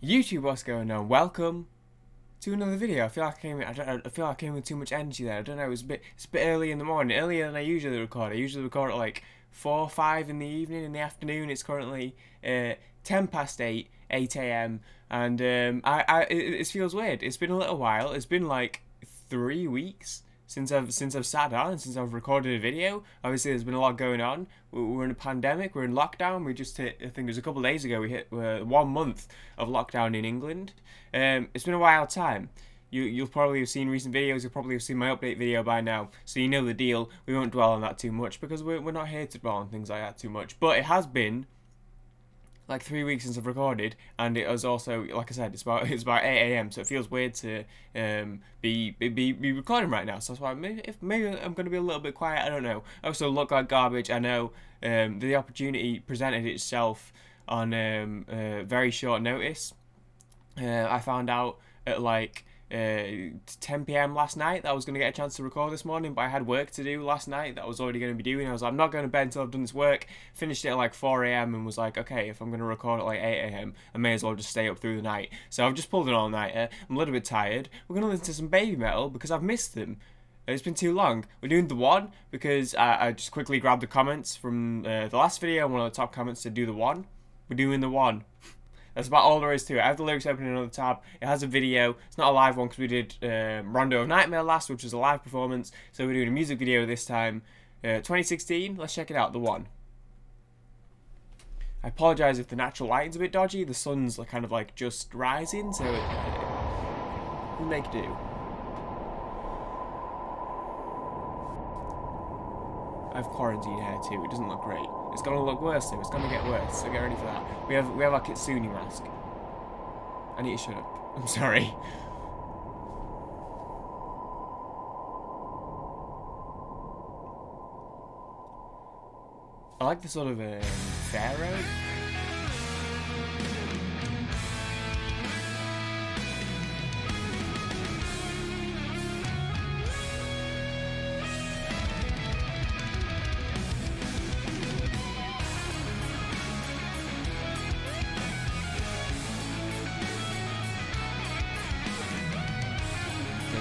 YouTube, what's going on? Welcome to another video. I feel like I feel like I came with too much energy there. I don't know. It's a bit early in the morning, earlier than I usually record. I usually record at like 4 or 5 in the evening. In the afternoon, it's currently 10 past 8 a.m. and it feels weird. It's been a little while. It's been like 3 weeks since I've sat down and since I've recorded a video. Obviously, there's been a lot going on. We're in a pandemic. We're in lockdown. We just hit, I think it was a couple of days ago, we hit 1 month of lockdown in England. It's been a wild time. You'll probably have seen recent videos. You'll probably have seen my update video by now, so you know the deal. We won't dwell on that too much because we're not here to dwell on things like that too much. But it has been like 3 weeks since I've recorded, and it was also, like I said, it's about 8 a.m. so it feels weird to be recording right now. So that's why maybe I'm going to be a little bit quiet. I don't know. I also look like garbage. I know the opportunity presented itself on very short notice. I found out at like 10 p.m. last night that I was going to get a chance to record this morning, but I had work to do last night that I was already going to be doing. I was like, I'm not going to bed until I've done this work. Finished it at like 4 a.m. and was like, okay, if I'm going to record at like 8 a.m. I may as well just stay up through the night. So I've just pulled an all-nighter. I'm a little bit tired. We're going to listen to some Baby Metal because I've missed them. It's been too long. We're doing the one because I just quickly grabbed the comments from the last video, one of the top comments to do the one. We're doing the one. That's about all there is to it. I have the lyrics open in another tab. It has a video. It's not a live one because we did Rondo of Nightmare last, which was a live performance. So we're doing a music video this time. 2016. Let's check it out. The one. I apologise if the natural lighting's a bit dodgy. The sun's kind of like just rising, so we'll make do. I have quarantine hair too. It doesn't look great. It's gonna look worse though. It's gonna get worse. So get ready for that. We have our Kitsune mask. I need to shut up. I'm sorry. I like the sort of pharaoh.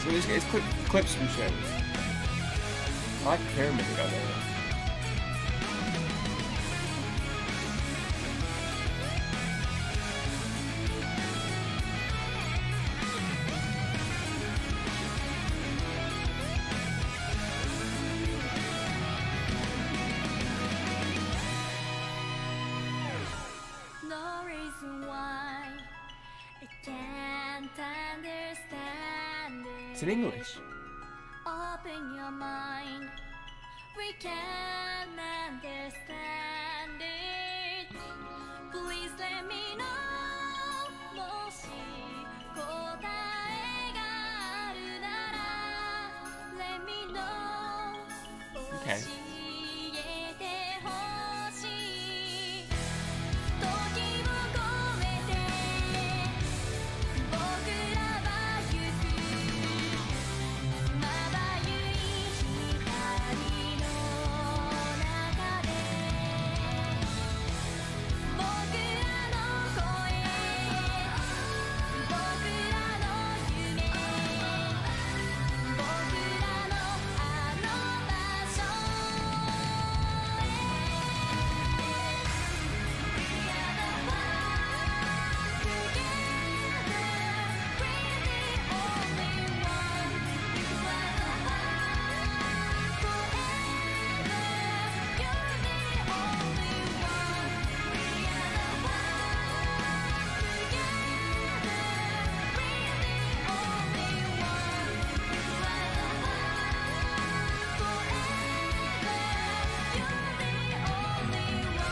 So it's clips from shows. I like the pyramid they got there. No reason why I can't understand it. It's in English. Open your mind, we can understand it. Please let me know. もし答えがあるなら Let me know. Okay. 教えてほしい。時を込めて僕らは行く。まばゆい光の中で僕らの声僕らの夢僕らのあの場所へ We are the one together we're the only one You are the one forever You're the only one We are the one together we're the only one You are the one forever You're the only one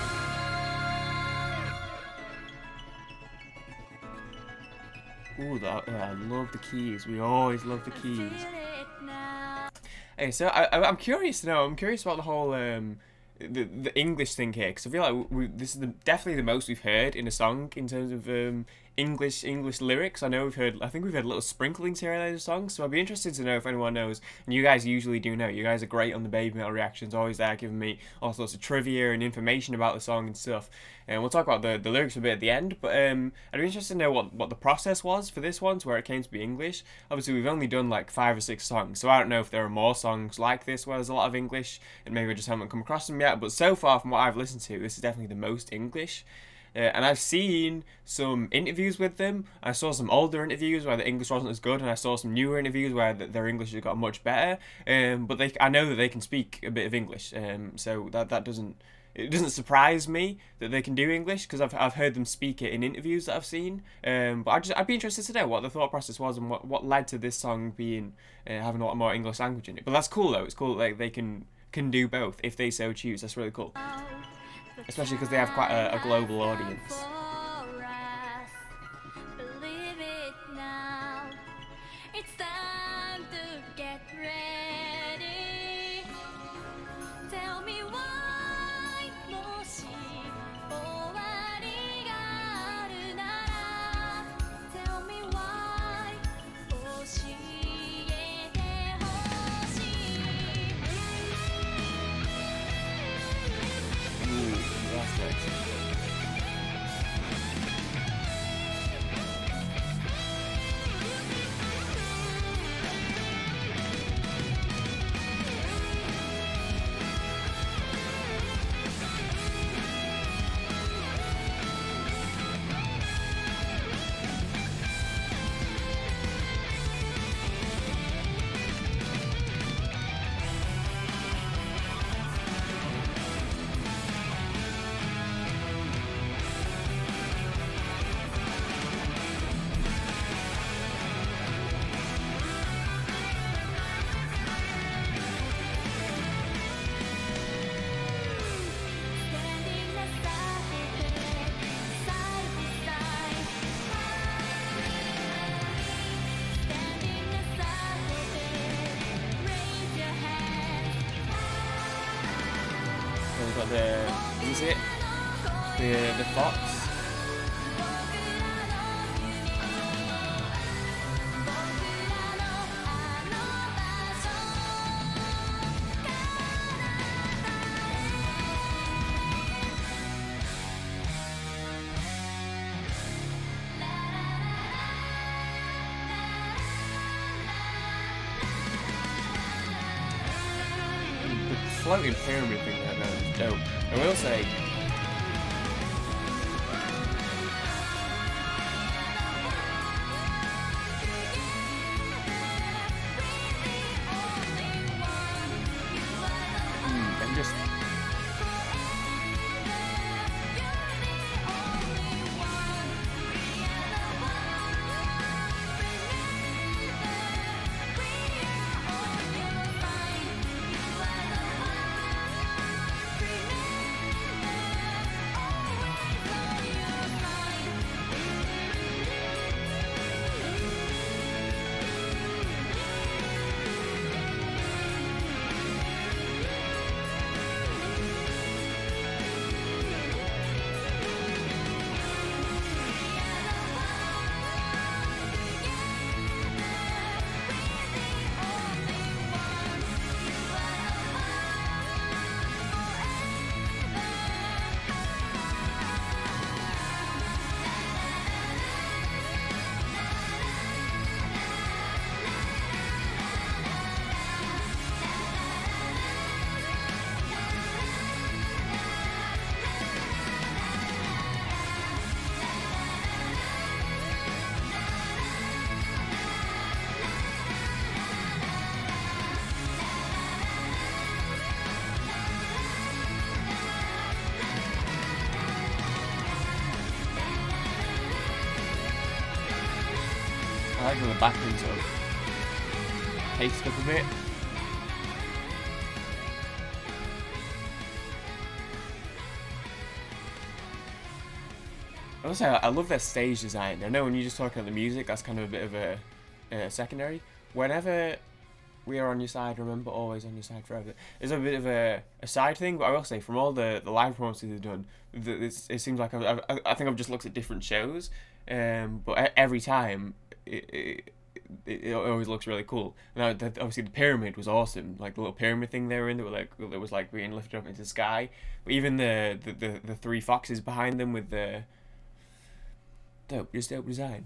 Ooh, I love the keys. We always love the keys. Feel it now. Hey, so I'm curious to know. I'm curious about the whole the English thing here, because I feel like this is definitely the most we've heard in a song in terms of English lyrics. I think we've heard little sprinklings here and there of songs. So I'd be interested to know if anyone knows. And you guys usually do know. You guys are great on the Baby Metal reactions, always there giving me all sorts of trivia and information about the song and stuff. And we'll talk about the lyrics a bit at the end. But I'd be interested to know what the process was for this one, to where it came to be English. Obviously, we've only done like 5 or 6 songs, so I don't know if there are more songs like this where there's a lot of English, and maybe I just haven't come across them yet. But so far, from what I've listened to, this is definitely the most English. And I've seen some interviews with them. I saw some older interviews where the English wasn't as good, and I saw some newer interviews where their English has got much better. But I know that they can speak a bit of English, so that doesn't surprise me that they can do English, because I've heard them speak it in interviews that I've seen. But I'd be interested to know what the thought process was and what led to this song being having a lot more English language in it. But that's cool though. It's cool that like, they can do both if they so choose. That's really cool. Especially because they have quite a global audience. Believe it now. It's time to get ready. Tell me why. もし終わりがあるなら Tell me why. 教えてほしい Ooh, that's nice. Standing aside, side to side. Standing aside, raise your hand. And we've got the, is it? The fox. The floating pyramid thing that is dope. I will say, I'm just I like when the background sort of paced up a bit. Also, I love their stage design. I know when you're just talking about the music, that's kind of a bit of a secondary. Whenever we are on your side, remember always on your side forever. It's a bit of a side thing, but I will say from all the live performances they've done, it seems like I think I've just looked at different shows. but every time it always looks really cool. Now, obviously, the pyramid was awesome. Like the little pyramid thing they were in, that was like being lifted up into the sky. But even the three foxes behind them with the dope design.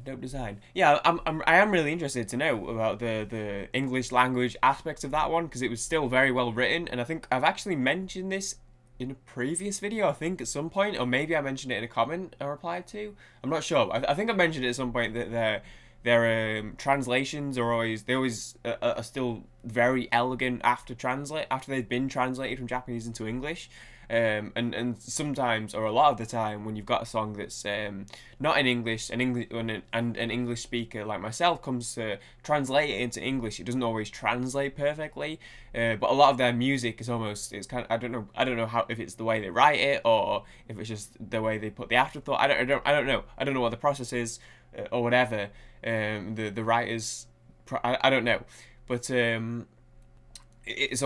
Yeah, I am really interested to know about the English language aspects of that one, because it was still very well written, and I think I've actually mentioned this in a previous video, I think, at some point, or maybe I mentioned it in a comment I replied to. I'm not sure. I think I mentioned it at some point that their translations are always are still very elegant after they've been translated from Japanese into English. And sometimes, or a lot of the time, when you've got a song that's not in English, and an English speaker like myself comes to translate it into English, it doesn't always translate perfectly. But a lot of their music is it's kind of, I don't know how, if it's the way they write it or if it's just the way they put the afterthought. I don't know what the process is, or whatever. The writers, I don't know, but it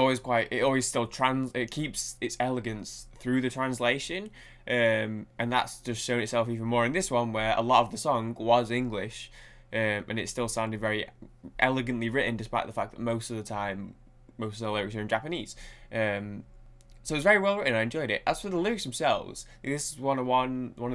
keeps its elegance through the translation, and that's just shown itself even more in this one, where a lot of the song was English, and it still sounded very elegantly written, despite the fact that most of the lyrics are in Japanese. So it's very well written. I enjoyed it. As for the lyrics themselves, this is one of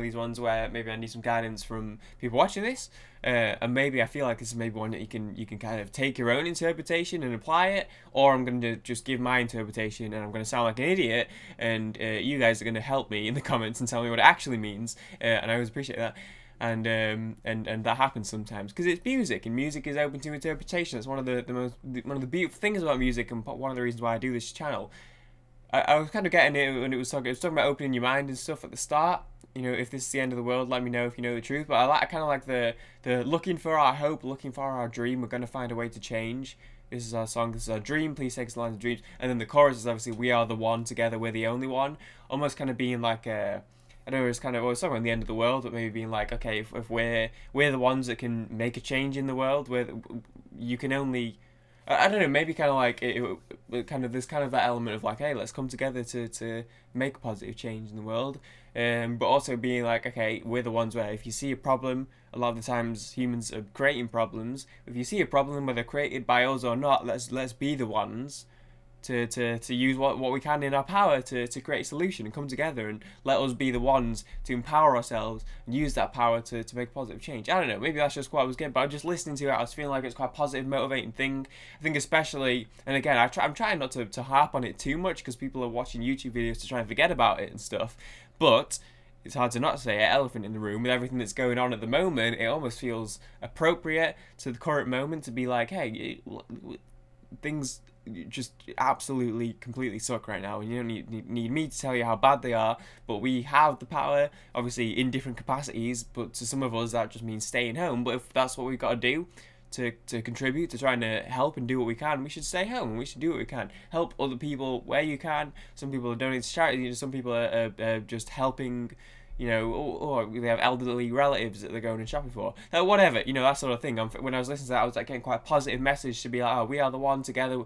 these ones where maybe I need some guidance from people watching this, and maybe I feel like this is maybe one that you can kind of take your own interpretation and apply it, or I'm going to just give my interpretation and I'm going to sound like an idiot, and you guys are going to help me in the comments and tell me what it actually means, and I always appreciate that. And that happens sometimes because it's music, and music is open to interpretation. It's one of the beautiful things about music, and one of the reasons why I do this channel. I was kind of getting it when it was talking about opening your mind and stuff at the start. You know, if this is the end of the world, let me know if you know the truth. But I kind of like the looking for our hope, looking for our dream. We're gonna find a way to change. This is our song. This is our dream. Please take us along the dreams. And then the chorus is obviously we are the one together. We're the only one. Almost kind of being like a, I know it's kind of, well, it's talking about the end of the world, but maybe being like, okay, if we're the ones that can make a change in the world, where you can only, I don't know, maybe kind of like it kind of, there's kind of that element of like, hey, let's come together to make a positive change in the world, but also being like, okay, we're the ones where if you see a problem, a lot of the times humans are creating problems. If you see a problem, whether created by us or not, let's be the ones to use what we can in our power to create a solution and come together, and let us be the ones to empower ourselves and use that power to make positive change. I don't know, maybe that's just what I was getting, but just listening to it, I was feeling like it's quite a positive, motivating thing. I think especially, and again, I'm trying not to harp on it too much because people are watching YouTube videos to try and forget about it and stuff, but it's hard to not say an elephant in the room with everything that's going on at the moment. It almost feels appropriate to the current moment to be like, hey, things just absolutely completely suck right now, and you don't need me to tell you how bad they are, but we have the power, obviously in different capacities, but to some of us that just means staying home. But if that's what we've got to do to contribute to trying to help and do what we can, we should stay home and we should do what we can. Help other people where you can. Some people are donating to charity, some people are just helping, you know, or they have elderly relatives that they're going and shopping for. Whatever, you know, that sort of thing. When I was listening to that, I was like getting quite a positive message to be like, oh, we are the one together.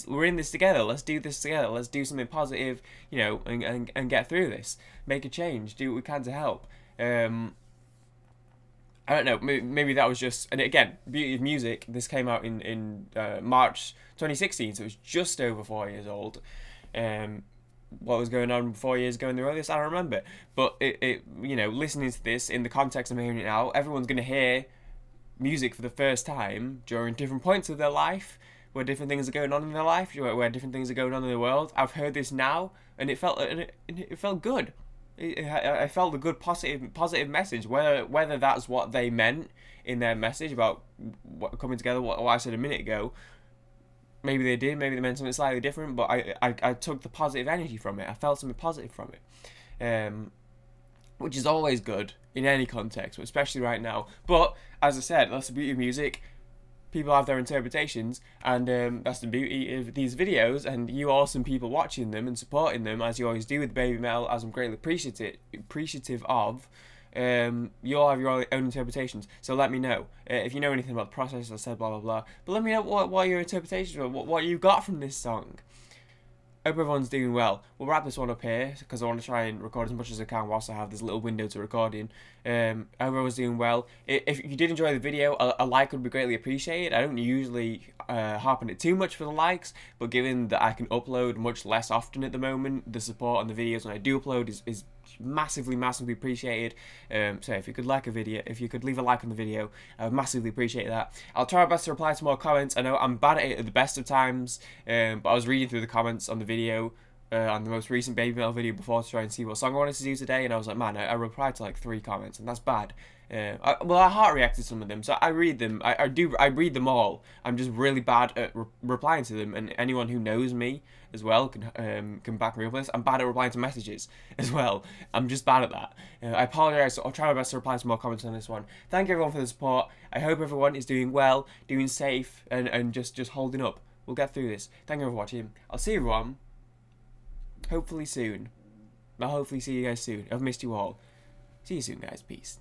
We're in this together. Let's do this together. Let's do something positive, you know, and get through this. Make a change. Do what we can to help. I don't know, maybe that was just, and again, beauty of music, this came out in March 2016, so it was just over 4 years old. What was going on 4 years ago in the earliest, I don't remember. But it you know, listening to this in the context I'm hearing it now, everyone's going to hear music for the first time during different points of their life, where different things are going on in their life, where different things are going on in the world. I've heard this now, and it felt good. I felt a good positive message, whether that's what they meant in their message about coming together, what I said a minute ago. Maybe they did, maybe they meant something slightly different, but I took the positive energy from it. I felt something positive from it, which is always good in any context, but especially right now. But as I said, that's the beauty of music. People have their interpretations, and that's the beauty of these videos, and you awesome people watching them and supporting them, as you always do with BABYMETAL, as I'm greatly appreciative of. You all have your own interpretations, so let me know if you know anything about the process. I said blah blah blah, but let me know what your interpretations are, what you got from this song. Hope everyone's doing well. We'll wrap this one up here because I want to try and record as much as I can whilst I have this little window to record in. Hope everyone's doing well. If you did enjoy the video, a like would be greatly appreciated. I don't usually harp on it too much for the likes, but given that I can upload much less often at the moment, the support on the videos when I do upload is massively appreciated. So if you could leave a like on the video, I would massively appreciate that. I'll try my best to reply to more comments. I know I'm bad at it at the best of times, but I was reading through the comments on the video, on the most recent BABYMETAL video before to try and see what song I wanted to do today, and I was like, man, I replied to like 3 comments, and that's bad. I heart reacted to some of them, so I read them. I read them all. I'm just really bad at replying to them, and anyone who knows me as well can back me up with this. I'm bad at replying to messages as well. I'm just bad at that. I apologise. I'll try my best to reply to more comments on this one. Thank you everyone for the support. I hope everyone is doing well, doing safe, and just holding up. We'll get through this. Thank you for watching. I'll see everyone hopefully soon. I'll hopefully see you guys soon. I've missed you all. See you soon, guys. Peace.